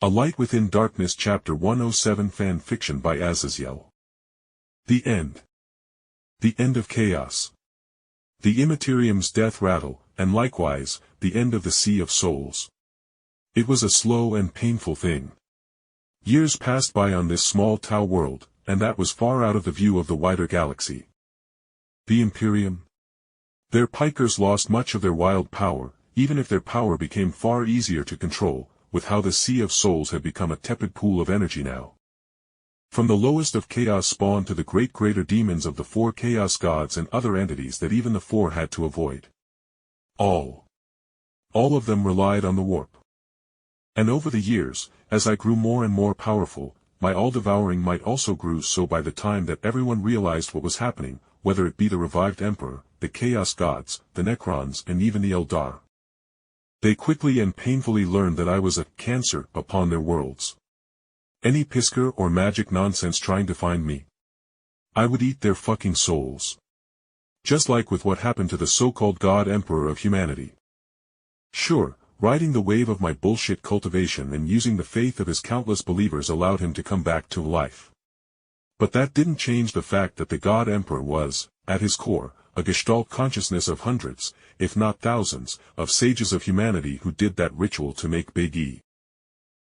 A Light Within Darkness Chapter 107 Fan Fiction by Azazyel. The End. The End of Chaos. The Immaterium's death rattle, and likewise, the end of the Sea of Souls. It was a slow and painful thing. Years passed by on this small Tau world, and that was far out of the view of the wider galaxy. The Imperium. Their pykers lost much of their wild power, even if their power became far easier to control, with how the Sea of Souls had become a tepid pool of energy now. From the lowest of chaos spawned to the greater demons of the four chaos gods and other entities that even the four had to avoid. All of them relied on the warp. And over the years, as I grew more and more powerful, my all-devouring might also grew, so by the time that everyone realized what was happening, whether it be the revived Emperor, the chaos gods, the Necrons and even the Eldar, they quickly and painfully learned that I was a cancer upon their worlds. Any pisker or magic nonsense trying to find me, I would eat their fucking souls. Just like with what happened to the so-called God Emperor of humanity. Sure, riding the wave of my bullshit cultivation and using the faith of his countless believers allowed him to come back to life. But that didn't change the fact that the God Emperor was, at his core, a gestalt consciousness of hundreds, if not thousands, of sages of humanity who did that ritual to make Big E.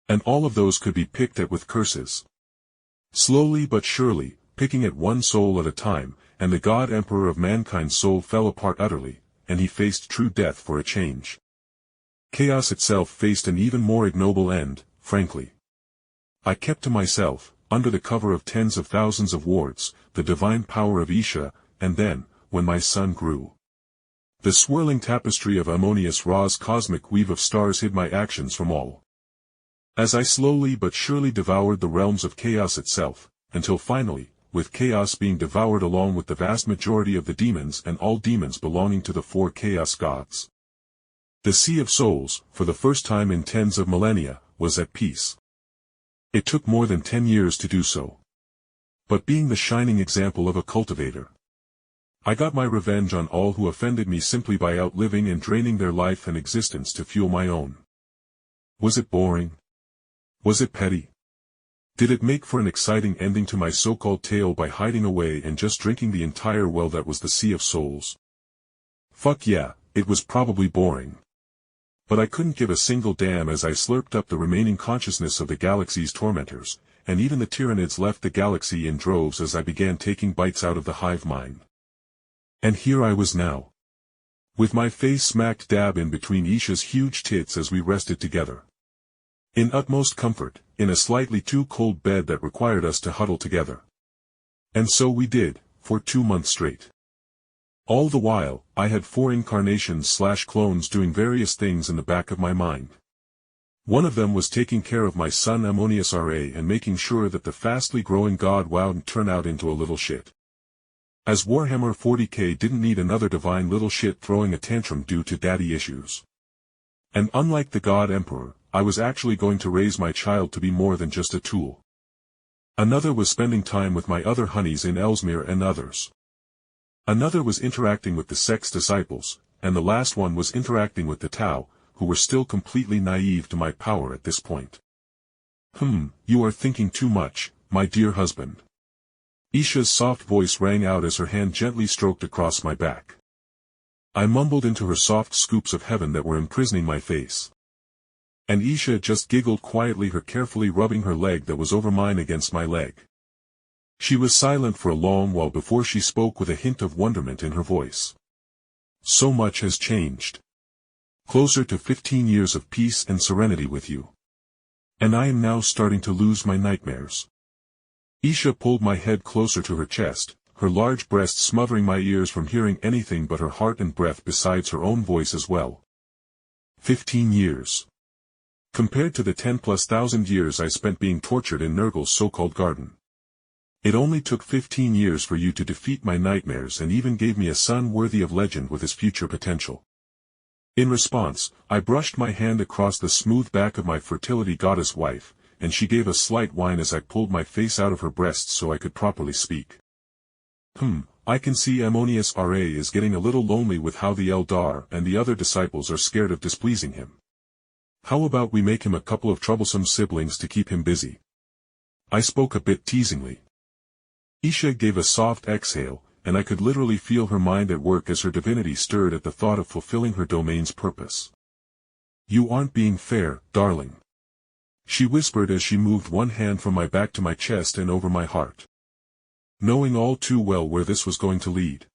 And all of those could be picked at with curses. Slowly but surely, picking at one soul at a time, and the God Emperor of mankind's soul fell apart utterly, and he faced true death for a change. Chaos itself faced an even more ignoble end, frankly. I kept to myself, under the cover of tens of thousands of wards, the divine power of Isha, and then, when my sun grew, the swirling tapestry of Ammonius Ra's cosmic weave of stars hid my actions from all. As I slowly but surely devoured the realms of chaos itself, until finally, with chaos being devoured along with the vast majority of the demons and all demons belonging to the four chaos gods, the Sea of Souls, for the first time in tens of millennia, was at peace. It took more than 10 years to do so. But being the shining example of a cultivator, I got my revenge on all who offended me simply by outliving and draining their life and existence to fuel my own. Was it boring? Was it petty? Did it make for an exciting ending to my so-called tale by hiding away and just drinking the entire well that was the Sea of Souls? Fuck yeah, it was probably boring. But I couldn't give a single damn as I slurped up the remaining consciousness of the galaxy's tormentors, and even the Tyranids left the galaxy in droves as I began taking bites out of the hive mind. And here I was now, with my face smack dab in between Isha's huge tits as we rested together, in utmost comfort, in a slightly too cold bed that required us to huddle together. And so we did, for 2 months straight. All the while, I had 4 incarnations/clones doing various things in the back of my mind. One of them was taking care of my son Ammonius Ra and making sure that the fastly growing god wouldn't turn out into a little shit. As Warhammer 40k didn't need another divine little shit throwing a tantrum due to daddy issues. And unlike the God Emperor, I was actually going to raise my child to be more than just a tool. Another was spending time with my other honeys in Ellesmere and others. Another was interacting with the sex disciples, and the last one was interacting with the Tau, who were still completely naive to my power at this point. You are thinking too much, my dear husband. Isha's soft voice rang out as her hand gently stroked across my back. I mumbled into her soft scoops of heaven that were imprisoning my face. And Isha just giggled quietly, her carefully rubbing her leg that was over mine against my leg. She was silent for a long while before she spoke with a hint of wonderment in her voice. So much has changed. Closer to 15 years of peace and serenity with you. And I am now starting to lose my nightmares. Isha pulled my head closer to her chest, her large breast smothering my ears from hearing anything but her heart and breath besides her own voice as well. 15 years. Compared to the 10,000+ years I spent being tortured in Nurgle's so-called garden. It only took 15 years for you to defeat my nightmares and even gave me a son worthy of legend with his future potential. In response, I brushed my hand across the smooth back of my fertility goddess wife, and she gave a slight whine as I pulled my face out of her breasts so I could properly speak. I can see Ammonius Ra is getting a little lonely with how the Eldar and the other disciples are scared of displeasing him. How about we make him a couple of troublesome siblings to keep him busy? I spoke a bit teasingly. Isha gave a soft exhale, and I could literally feel her mind at work as her divinity stirred at the thought of fulfilling her domain's purpose. You aren't being fair, darling. She whispered as she moved one hand from my back to my chest and over my heart. Knowing all too well where this was going to lead.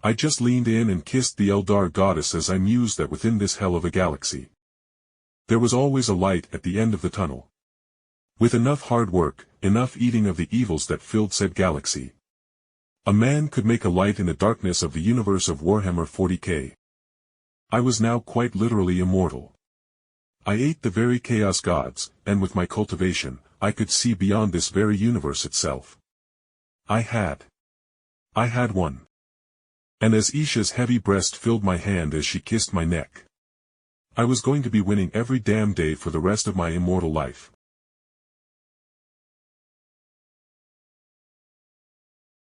I just leaned in and kissed the Eldar goddess as I mused that within this hell of a galaxy, there was always a light at the end of the tunnel. With enough hard work, enough eating of the evils that filled said galaxy, a man could make a light in the darkness of the universe of Warhammer 40k. I was now quite literally immortal. I ate the very chaos gods, and with my cultivation, I could see beyond this very universe itself. I had one. And as Isha's heavy breast filled my hand as she kissed my neck, I was going to be winning every damn day for the rest of my immortal life.